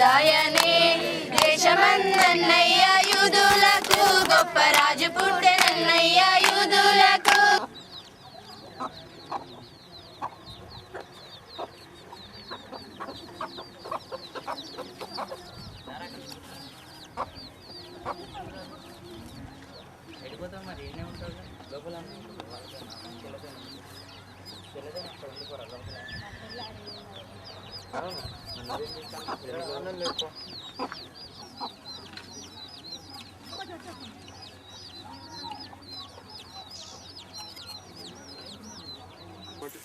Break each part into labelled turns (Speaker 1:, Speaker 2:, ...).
Speaker 1: యుద్ధాయనే దేశమందన్నయ్య యూదులకు గొప్ప రాజు పుట్టెనన్నయ్య యూదులకు.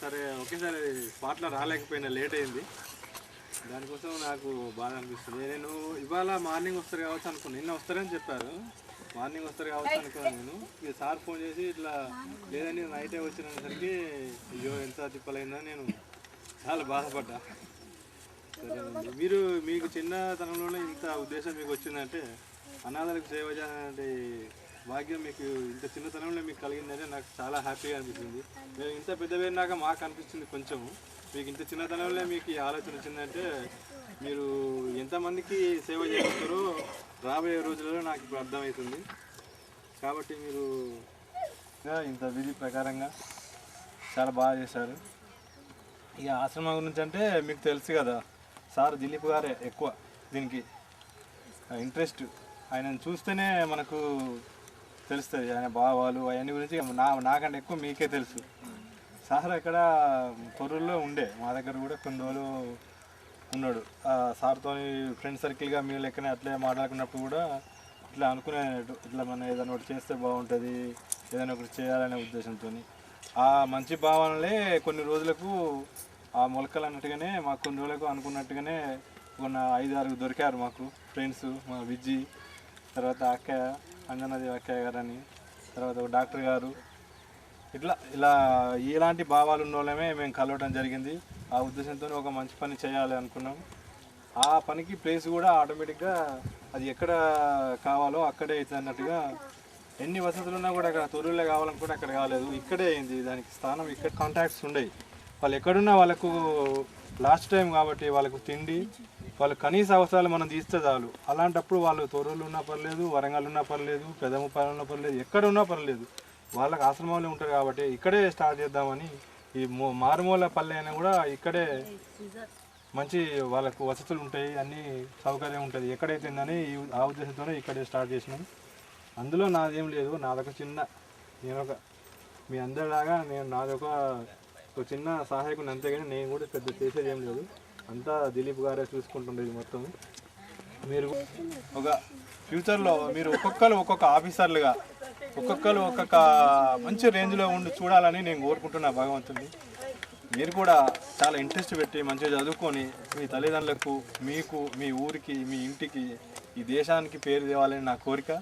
Speaker 2: సరే ఒకేసారి స్పాట్లో రాలేకపోయినా, లేట్ అయింది. దానికోసం నాకు బాధ అనిపిస్తుంది. నేను ఇవాళ మార్నింగ్ వస్తారు కావచ్చు అనుకున్నాను, నిన్న వస్తారని చెప్పారు, మార్నింగ్ వస్తారు కావచ్చు అనుకున్నాను. నేను ఇక సార్ ఫోన్ చేసి ఇట్లా లేదని నైటే వచ్చినసరికి అయ్యో ఎంత తిప్పలైందని నేను చాలా బాధపడ్డా. సరే, మీకు చిన్నతనంలోనే ఇంత ఉద్దేశం మీకు వచ్చిందంటే, అనాథలకు సేవ చేయాలంటే భాగ్యం మీకు ఇంత చిన్నతనంలో మీకు కలిగిందంటే నాకు చాలా హ్యాపీగా అనిపిస్తుంది. మేము ఇంత పెద్ద పెరిగినాక మాకు అనిపిస్తుంది కొంచెం, మీకు ఇంత చిన్నతనంలో మీకు ఈ ఆలోచన వచ్చిందంటే మీరు ఎంతమందికి సేవ చేస్తారో రాబోయే రోజులలో నాకు ఇప్పుడు అర్థమవుతుంది. కాబట్టి మీరు ఇంత విధి ప్రకారంగా చాలా బాగా చేశారు. ఇక ఆశ్రమం గురించి అంటే మీకు తెలుసు కదా, సార్ దిలీప్ గారే ఎక్కువ దీనికి ఇంట్రెస్ట్. ఆయనను చూస్తేనే మనకు తెలుస్తుంది ఆయన భావాలు అవన్నీ గురించి. నాకంటే ఎక్కువ మీకే తెలుసు. సార్ అక్కడ తొర్రూరులో ఉండే, మా దగ్గర కూడా కొన్ని రోజులు ఉన్నాడు. సార్తో ఫ్రెండ్ సర్కిల్గా మీ లెక్కనే అట్లే మాట్లాడుకున్నప్పుడు కూడా ఇట్లా అనుకునేటట్టు, ఇట్లా మనం ఏదైనా ఒకటి చేస్తే బాగుంటుంది, ఏదైనా ఒకటి చేయాలనే ఉద్దేశంతో ఆ మంచి భావనలే కొన్ని రోజులకు ఆ మొలకలు అన్నట్టుగానే మాకు కొన్ని రోజులకు అనుకున్నట్టుగానే కొన్ని 5-6 దొరికారు మాకు ఫ్రెండ్స్. మా విజ్జి, తర్వాత అక్కయ్య అంజనాదేవి అక్కయ్య గారు అని, తర్వాత ఒక డాక్టర్ గారు, ఇలా ఇలాంటి భావాలు ఉన్న వాళ్ళమే మేము కలవడం జరిగింది. ఆ ఉద్దేశంతో ఒక మంచి పని చేయాలి అనుకున్నాం. ఆ పనికి ప్లేస్ కూడా ఆటోమేటిక్గా అది ఎక్కడ కావాలో అక్కడే అవుతుంది అన్నట్టుగా. ఎన్ని వసతులు ఉన్నా కూడా అక్కడ తొర్రూరులో కావాలనుకుంటే అక్కడ కాలేదు, ఇక్కడే అయింది. దానికి స్థానం ఇక్కడ. కాంటాక్ట్స్ ఉండేవి, వాళ్ళు ఎక్కడున్నా వాళ్ళకు లాస్ట్ టైం కాబట్టి వాళ్ళకు తిండి, వాళ్ళ కనీస అవసరాలు మనం తీస్తే చాలు. అలాంటప్పుడు వాళ్ళు తొర్రూరులో ఉన్నా పర్లేదు, వరంగల్ ఉన్నా పర్లేదు, పెదముపాలెం ఉన్నా పర్లేదు, ఎక్కడ ఉన్నా పర్లేదు, వాళ్ళకి ఆశ్రమంలో ఉంటారు కాబట్టి ఇక్కడే స్టార్ట్ చేద్దామని. ఈ మారుమూల పల్లె అయినా కూడా ఇక్కడే మంచి వాళ్ళకు వసతులు ఉంటాయి, అన్నీ సౌకర్యం ఉంటుంది, ఎక్కడైతే ఉందని ఆ ఉద్దేశంతోనే ఇక్కడే స్టార్ట్ చేసినాం. అందులో నాదేం లేదు, నాదొక చిన్న, మీ అందరిలాగా నాదొక చిన్న సహాయకుని, అంతేగాని నేను కూడా పెద్ద చేసేది ఏం లేదు. అంతా దిలీప్ గారే చూసుకుంటుండేది మొత్తం. మీరు ఒక ఫ్యూచర్లో మీరు ఒక్కొక్క ఆఫీసర్లుగా ఒక్కొక్క మంచి రేంజ్లో ఉండి చూడాలని నేను కోరుకుంటున్నా భగవంతుని. మీరు కూడా చాలా ఇంట్రెస్ట్ పెట్టి మంచిగా చదువుకొని మీ తల్లిదండ్రులకు, మీకు, మీ ఊరికి, మీ ఇంటికి, ఈ దేశానికి పేరు తేవాలని నా కోరిక.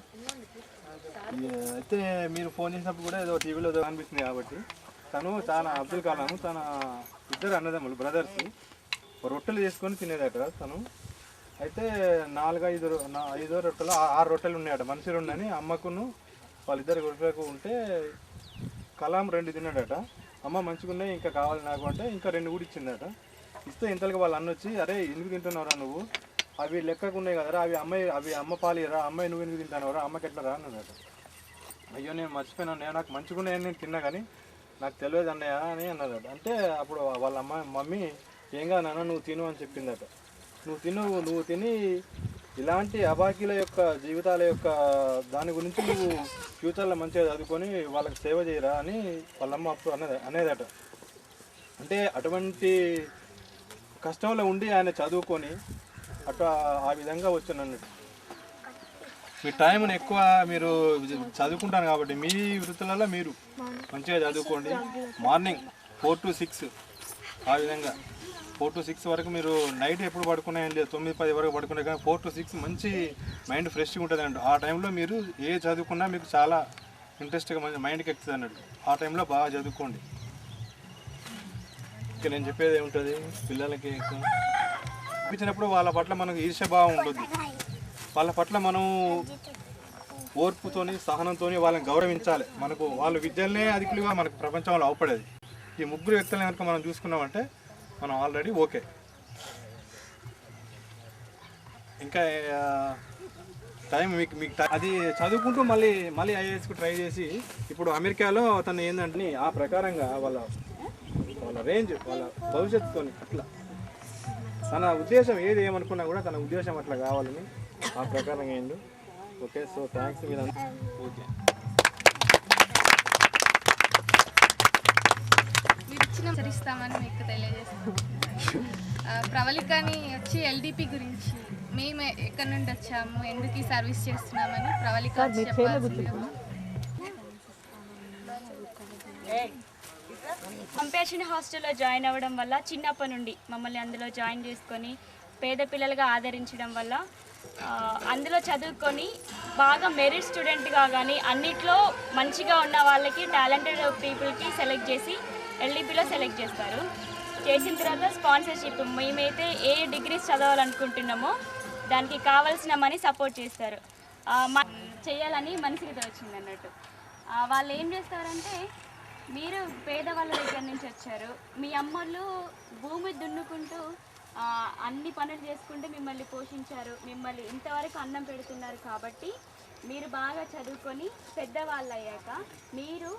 Speaker 2: అయితే మీరు ఫోన్ చేసినప్పుడు కూడా ఏదో టీవీలో అనిపిస్తుంది కాబట్టి, తను చాలా అబ్దుల్ కలాం తన ఇద్దరు అన్నదమ్ములు బ్రదర్స్ రొట్టెలు చేసుకొని తినేదట తను. అయితే 4-5 రొట్టెలు 6 రొట్టెలు ఉన్నాయట, మనిషి 2 అని అమ్మకును వాళ్ళిద్దరు రొట్టెలకు ఉంటే కలాం 2 తిన్నాడట. అమ్మ మంచిగా ఉన్నాయి, ఇంకా కావాలి నాకు అంటే ఇంకా 2 కూడా ఇచ్చిందట. ఇస్తే ఇంతలోకి వాళ్ళు అన్న వచ్చి, అరే ఎందుకు తింటున్నావురా నువ్వు, అవి లెక్కకు ఉన్నాయి కదరా, అవి అమ్మ పాలిరా, అమ్మాయి నువ్వు ఎందుకు తింటానవరా, అమ్మకి ఎట్లా రా అన్నదట. అయ్యో నేను మర్చిపోయినా, నాకు మంచిగా ఉన్నాయని నేను తిన్నా కానీ నాకు తెలియదు అన్నయ్య అని అన్నదట. అంటే అప్పుడు వాళ్ళ మమ్మీ ఏం కాదు నాన్న నువ్వు తిను అని చెప్పిందట. నువ్వు తిని ఇలాంటి అభాగ్యుల యొక్క జీవితాల యొక్క దాని గురించి నువ్వు ఫ్యూచర్లో మంచిగా చదువుకొని వాళ్ళకి సేవ చేయరా అని వాళ్ళమ్మ అప్పుడు అనేదట. అంటే అటువంటి కష్టంలో ఉండి ఆయన చదువుకొని అట్లా ఆ విధంగా వచ్చినట్టు. మీ టైంని ఎక్కువ మీరు చదువుకుంటాను కాబట్టి మీ వృత్తులలో మీరు మంచిగా చదువుకోండి. మార్నింగ్ 4 to 6 ఆ విధంగా 4 to 6 వరకు మీరు నైట్ ఎప్పుడు పడుకున్నాయని లేదు, 9-10 వరకు పడుకునే కానీ 4 to 6 మంచి మైండ్ ఫ్రెష్గా ఉంటుంది అన్నట్టు. ఆ టైంలో మీరు ఏ చదువుకున్నా మీకు చాలా ఇంట్రెస్ట్గా మంచి మైండ్కి ఎక్కుతుంది అన్నట్టు. ఆ టైంలో బాగా చదువుకోండి. ఇంకా నేను చెప్పేది ఏముంటుంది, పిల్లలకి ఇచ్చినప్పుడు వాళ్ళ పట్ల మనకు ఈర్ష్యభావం ఉండొద్దు. వాళ్ళ పట్ల మనం ఓర్పుతోని సహనంతో వాళ్ళని గౌరవించాలి. మనకు వాళ్ళ విద్యలనే అధికులుగా మనకు ప్రపంచంలో అవపడేది. ఈ ముగ్గురు వ్యక్తులను కనుక మనం చూసుకున్నామంటే మనం ఆల్రెడీ ఓకే. ఇంకా టైం మీకు అది చదువుకుంటూ మళ్ళీ ఐఏఎస్కి ట్రై చేసి ఇప్పుడు అమెరికాలో తను ఏంటంటే ఆ ప్రకారంగా వాళ్ళ రేంజ్ వాళ్ళ భవిష్యత్తుతో అట్లా తన ఉద్దేశం ఏమనుకున్నా కూడా తన ఉద్దేశం అట్లా కావాలని ఆ ప్రకారంగా అయిండు. ఓకే, సో థ్యాంక్స్ మీద. ఓకే,
Speaker 3: మీరు ఇచ్చిన సరిస్తామని మీకు తెలియజేస్తాను. ప్రవళికని వచ్చి ఎల్డిపి గురించి మేము ఎక్కడి నుండి వచ్చాము, ఎందుకు ఈ సర్వీస్ చేస్తున్నామని ప్రవళిక చెప్పాల్సిందిగా.
Speaker 4: కంపాషన్ హాస్టల్లో జాయిన్ అవ్వడం వల్ల చిన్నప్పటి నుండి మమ్మల్ని అందులో జాయిన్ చేసుకొని పేద పిల్లలుగా ఆదరించడం వల్ల అందులో చదువుకొని బాగా మెరిట్ స్టూడెంట్గా కానీ అన్నిట్లో మంచిగా ఉన్న వాళ్ళకి టాలెంటెడ్ పీపుల్కి సెలెక్ట్ చేసి ఎల్డీపీలో సెలెక్ట్ చేస్తారు. చేసిన తర్వాత స్పాన్సర్షిప్ మేమైతే ఏ డిగ్రీస్ చదవాలనుకుంటున్నామో దానికి కావాల్సిన మనీ సపోర్ట్ చేస్తారు. చేయాలని మనసుకి వచ్చింది అన్నట్టు. వాళ్ళు ఏం చేస్తారంటే, మీరు పేదవాళ్ళ దగ్గర నుంచి వచ్చారు, మీ అమ్మలు భూమి దున్నుకుంటూ అన్ని పనులు చేసుకుంటూ మిమ్మల్ని పోషించారు, మిమ్మల్ని ఇంతవరకు అన్నం పెడుతున్నారు. కాబట్టి మీరు బాగా చదువుకొని పెద్దవాళ్ళు అయ్యాక మీరు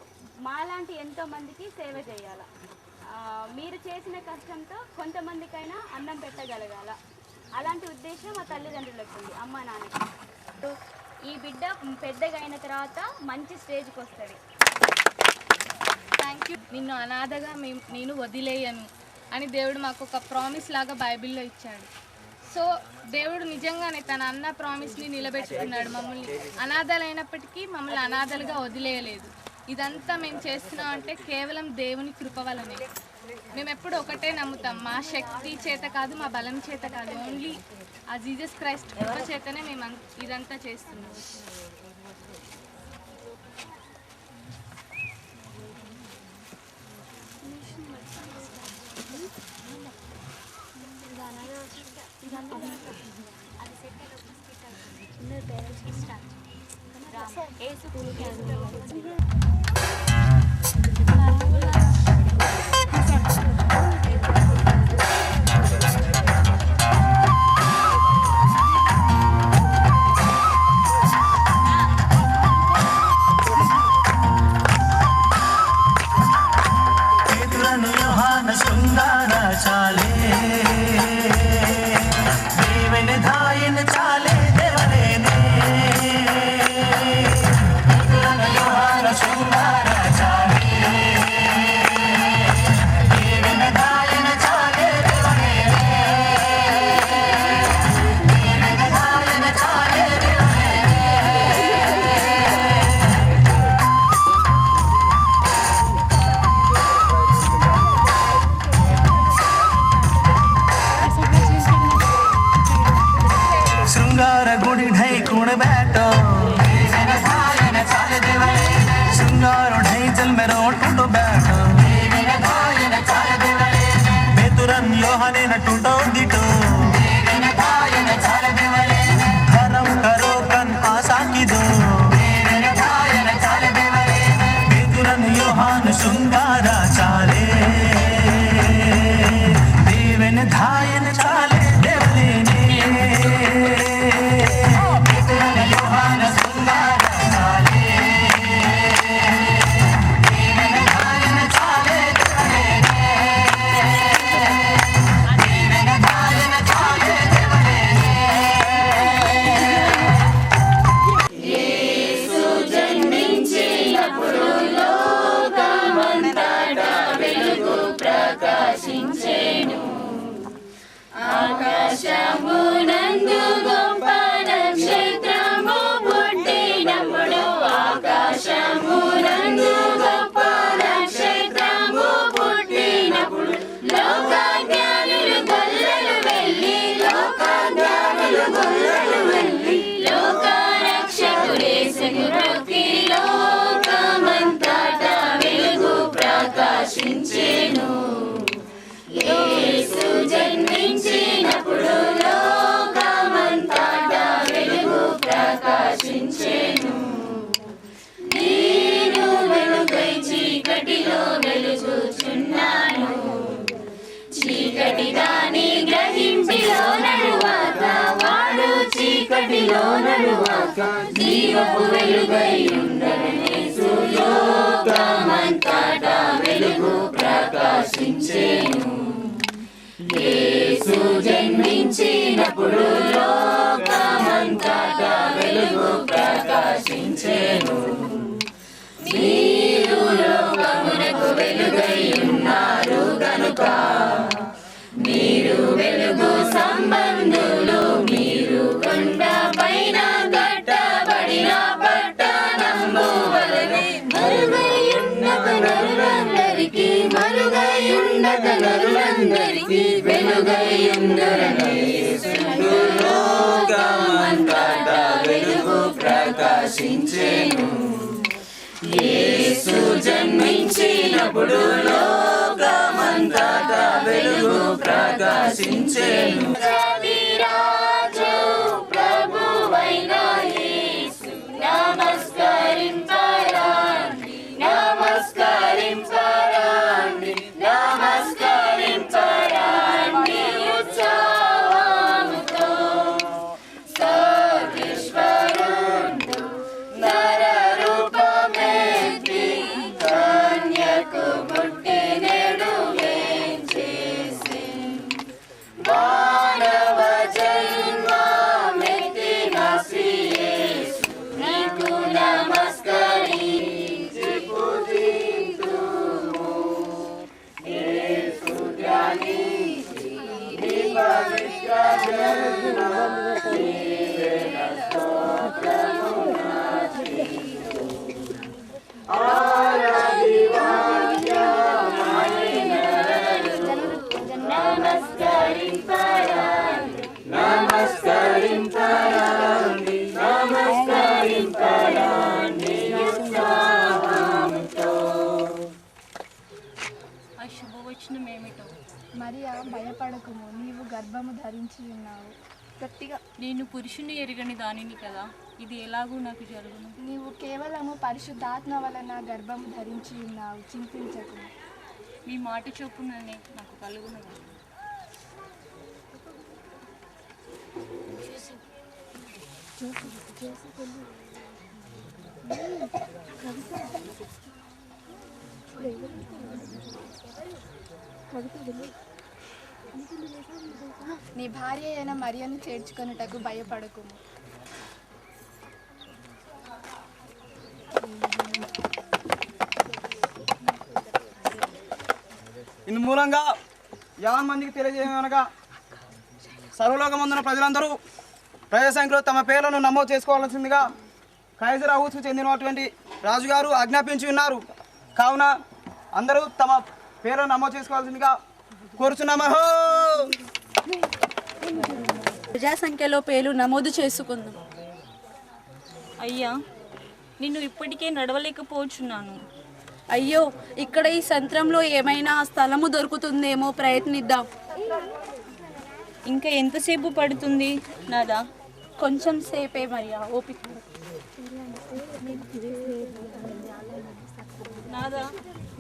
Speaker 4: మాలాంటి ఎంతోమందికి సేవ చేయాలి. మీరు చేసిన కష్టంతో కొంతమందికైనా అన్నం పెట్టగలగాల. అలాంటి ఉద్దేశం మా తల్లిదండ్రులకు ఉంది, అమ్మ నాన్నకి. ఈ బిడ్డ పెద్దగా అయిన తర్వాత మంచి స్టేజ్కి వస్తుంది.
Speaker 3: Thank you. నిన్ను అనాథగా నేను వదిలేయను అని దేవుడు మాకు ఒక ప్రామిస్ లాగా బైబిల్లో ఇచ్చాడు. సో దేవుడు నిజంగానే తన అన్న ప్రామిస్ని నిలబెట్టుకున్నాడు. మమ్మల్ని అనాథలైనప్పటికీ మమ్మల్ని అనాథలుగా వదిలేయలేదు. ఇదంతా మేము చేస్తున్నాం అంటే కేవలం దేవుని కృప వలనే. మేము ఎప్పుడు ఒకటే నమ్ముతాం, మా శక్తి చేత కాదు, మా బలం చేత కాదు, ఓన్లీ ఆ జీసస్ క్రైస్ట్ కృప చేతనే మేము ఇదంతా చేస్తున్నాం.
Speaker 1: చీకటిలో నడువాక జీవపు వెలుగై ఉండగనేసు లోకమంతటా వెలుగు ప్రకాశించేను యేసు జన్మించినప్పుడు లోకమంతటా వెలుగు ప్రకాశించేను మీరు లోకమునకు వెలుగై ఉన్నారు గనుక మీరు వెలుగు సంబంధులు మీరు కొండ పైన కట్టబడిన పట్టణము వలె మరుగై నరులందరికీ వెలుగై ఉండురని యేసు లోకమంతటా వెలుగు ప్రకాశించెను యేసు జన్మించినప్పుడు లోకమంతటా వెలుగు ప్రకాశించెను రాజు ప్రభువైన యేసు నమస్కరింపరాండి నమస్కరింపరాండి నమస్కరింపరాండి ఉత్సాహముతో సర్వేశ్వరుడు నరరూపమెత్తి కన్యకు పుట్టినెడు వేంచేసెను మానవ జన్మమెత్తిన శ్రీ యేసు నీకు నమస్కరించి పూజింతుము యేసు ధ్యానించి నీ పవిత్ర జన్మము నీవేన స్తోత్రమునా చేయుము నమస్కరింపరాండి నమస్కరింపరాండి నమస్కరింపరాండి ఉత్సాహముతో
Speaker 4: ఆ శుభవచనం ఏమిటో?
Speaker 3: మరియా భయపడకుము, నీవు గర్భము ధరించి ఉన్నావు. గట్టిగా
Speaker 4: నేను పురుషుని ఎరగని దానిని కదా, ఇది ఎలాగూ నాకు జరుగును?
Speaker 3: నీవు కేవలము పరిశుద్ధాత్మ వలన గర్భము ధరించి ఉన్నావు, చింతించకు.
Speaker 4: మీ మాట చొప్పుననే నాకు కలుగును.
Speaker 3: నీ భార్య అయిన మరియను చేర్చుకొనుటకు భయపడకుము.
Speaker 5: ఇందు మూలంగా యావన్ మందికి తెలియజేయమనగా సర్వలోకమందున ప్రజలందరూ ప్రజా సంఖ్యలో తమ పేర్లను నమోదు చేసుకోవాల్సిందిగా కైజర్ హౌస్కు చెందినటువంటి రాజుగారు ఆజ్ఞాపించి ఉన్నారు. కావున అందరూ తమ పేర్లను నమోదు చేసుకోవాల్సిందిగా కోరుచున్నామహో.
Speaker 6: ప్రజా సంఖ్యలో పేర్లు నమోదు చేసుకుందాం.
Speaker 4: అయ్యా, నిన్ను ఇప్పటికే నడవలేకపోవచ్చున్నాను.
Speaker 6: అయ్యో, ఇక్కడ ఈ సంత్రంలో ఏమైనా స్థలము దొరుకుతుందేమో ప్రయత్నిద్దాం.
Speaker 4: ఇంకా ఎంతసేపు పడుతుంది నాదా?
Speaker 6: కొంచెం సేపే మరియా, ఓపిక.
Speaker 4: నాదా,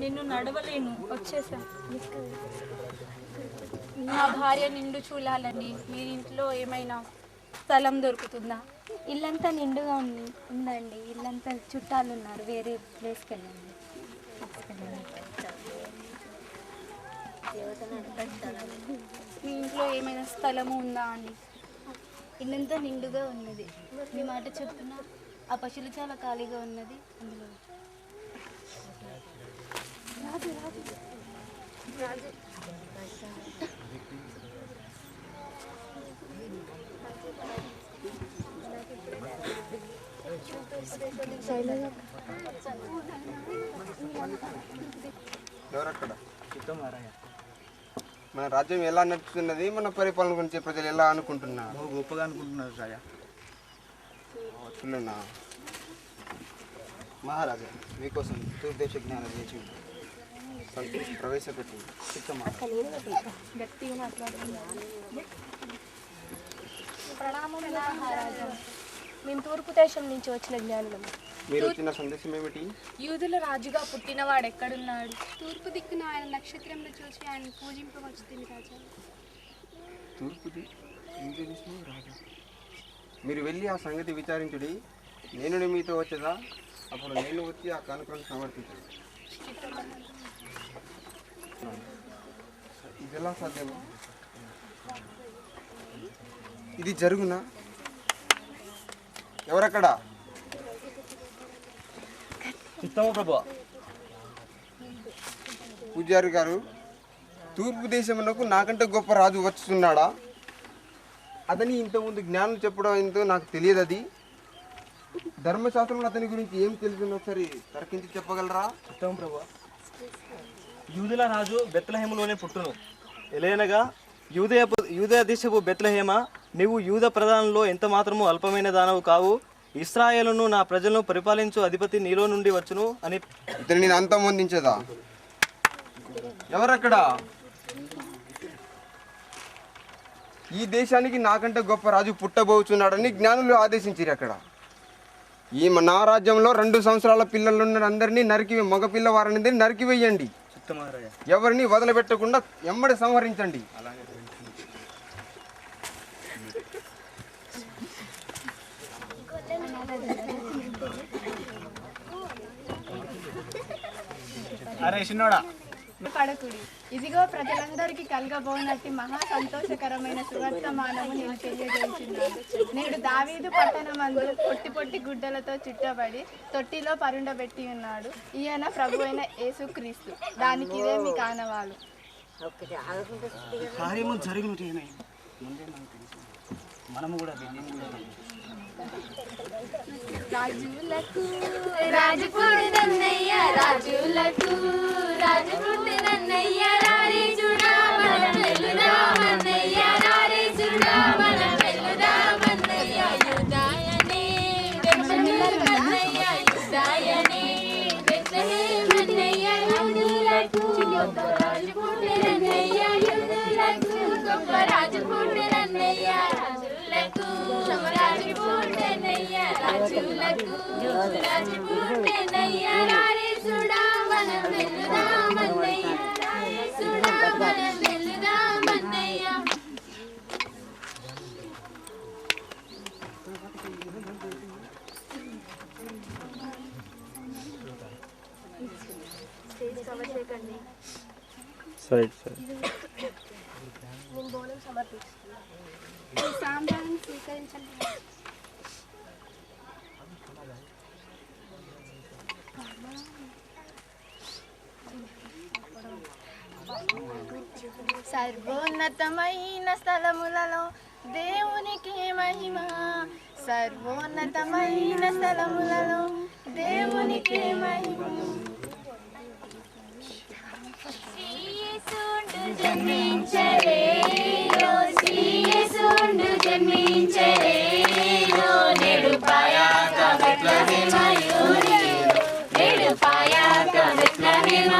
Speaker 4: నిన్ను నడవలేను, వచ్చేసా.
Speaker 6: నా భార్య నిండు చూడాలని మీరింట్లో ఏమైనా స్థలం దొరుకుతుందా?
Speaker 7: ఇల్లంతా నిండుగా ఉందండి. ఇల్లంతా చుట్టాలు ఉన్నారు, వేరే ప్లేస్కి వెళ్ళండి.
Speaker 6: మీ ఇంట్లో ఏమైనా స్థలము ఉందా అండి?
Speaker 7: ఇల్లంతా నిండుగా ఉన్నది. మీ మాట చెప్తున్న ఆ పశువులు చాలా ఖాళీగా ఉన్నది. అందులో
Speaker 8: ఎవరక్కడ మన రాజ్యం ఎలా నడుస్తున్నది, మన పరిపాలన గురించి ప్రజలు ఎలా అనుకుంటున్నారు?
Speaker 5: గొప్పగా అనుకుంటున్నారు రాజా.
Speaker 8: చూడన్నా మహారాజా, మీకోసం దుర్దేశ జ్ఞానం చేసి ప్రవేశపెట్టింది.
Speaker 7: ప్రణామం మహారాజా. మేము తూర్పు దేశం నుంచి వచ్చిన జ్ఞానులము.
Speaker 8: మీరు వచ్చిన సందేశం ఏమిటి?
Speaker 3: యూదుల రాజుగా పుట్టినవాడు ఎక్కడున్నాడు?
Speaker 9: తూర్పు దిక్కున ఆయన నక్షత్రంలో చూసి ఆయన పూజింపవచ్చుతుంది రాజా.
Speaker 8: తూర్పుది రాజా. మీరు వెళ్ళి ఆ సంగతి విచారించుడి. నేను మీతో వచ్చేదా? అప్పుడు నేను వచ్చి ఆ కానుకలను సమర్పించాను. ఇది ఎలా సాధ్యమా? ఇది జరుగునా? ఎవరక్కడ?
Speaker 5: చిత్తము ప్రభు.
Speaker 8: పూజారి గారు, తూర్పు దేశమునకు నాకంటే గొప్ప రాజు వస్తున్నాడా? అతని ఇంతకుముందు జ్ఞానం చెప్పడం ఏంటో నాకు తెలియదు. అది ధర్మశాస్త్రంలో అతని గురించి ఏం తెలుసుందో ఒకసారి తర్కించి చెప్పగలరా?
Speaker 5: చిత్తము ప్రభు. యూదుల రాజు బెత్లెహేములోనే పుట్టును. ఎలైనగా యూదయ దేశపు బెత్లెహేమ, నీవు యూద ప్రధానంలో ఎంత మాత్రము అల్పమైన దానవు కావు. ఇశ్రాయేలును నా ప్రజలను పరిపాలించు అధిపతి నీలో నుండి వచ్చును అని
Speaker 8: ఇతను నేను అంతమొందించదా? ఎవరక్కడ? ఈ దేశానికి నాకంటే గొప్ప రాజు పుట్టబోచున్నాడని జ్ఞానులు ఆదేశించారు. అక్కడ ఈ నా రాజ్యంలో 2 సంవత్సరాల పిల్లలున్న అందరినీ మగపిల్లవారిని నరికివేయండి. ఎవరిని వదిలిపెట్టకుండా ఎమ్మడి సంహరించండి.
Speaker 5: అరే చిన్నోడా,
Speaker 3: పడకుడి. ఇదిగో ప్రజలందరికీ కలగబోనట్టి మహా సంతోషకరమైన సువర్తమానము నేను తెలియజేస్తున్నాను. నేడు దావీదు పట్టణమందు పొట్టి పొట్టి గుడ్డలతో చుట్టబడి తొట్టిలో పరుండబెట్టి ఉన్నాడు. ఈయన ప్రభు అయిన యేసుక్రీస్తు. దానికి ఇదే మీ కానవాలు.
Speaker 5: కార్యము జరిగినట్టు ఏమైంది మనము కూడా
Speaker 1: రాజులకు రాజుపుడి నన్నయ్య, రాజులకు రాజుపుడి నన్నయ్య, రారే చూడా మన వెలుదామన్నయ్య, రారే చూడా మన వెలుదామన్నయ్య, యుదాయనే బెత్లెహేమన్నయ్య, యుదాయనే బెత్లెహేమన్నయ్య, యూదులకు గొప్ప రాజుపుడి నన్నయ్య, యూదులకు గొప్ప రాజుపుడి నన్నయ్య, రాజులకు రాజుపుడెనయ్య, రాజులకు రాజుపుడెనయ్య, రారే చూడా మనం వెలుదామన్నయ్య, రారే చూడా మనం వెలుదామన్నయ్య.
Speaker 5: సరే సరే.
Speaker 9: నేను బోనం సమర్పిస్తున్నాను. ఈ సాంబ్రాన్ని స్వీకరించండి.
Speaker 3: సర్వోన్నతమైన స్థలములలో దేవునికి మహిమ, సర్వోన్నతమైన స్థలములలో దేవునికి మహిమ.
Speaker 1: శ్రీయేసుండు జన్మించరే, ఓ శ్రీయేసుండు జన్మించరే, ఓ నేడు పాయాక బెత్లెహేమయుని, నేడు పాయాక బెత్లెహేమ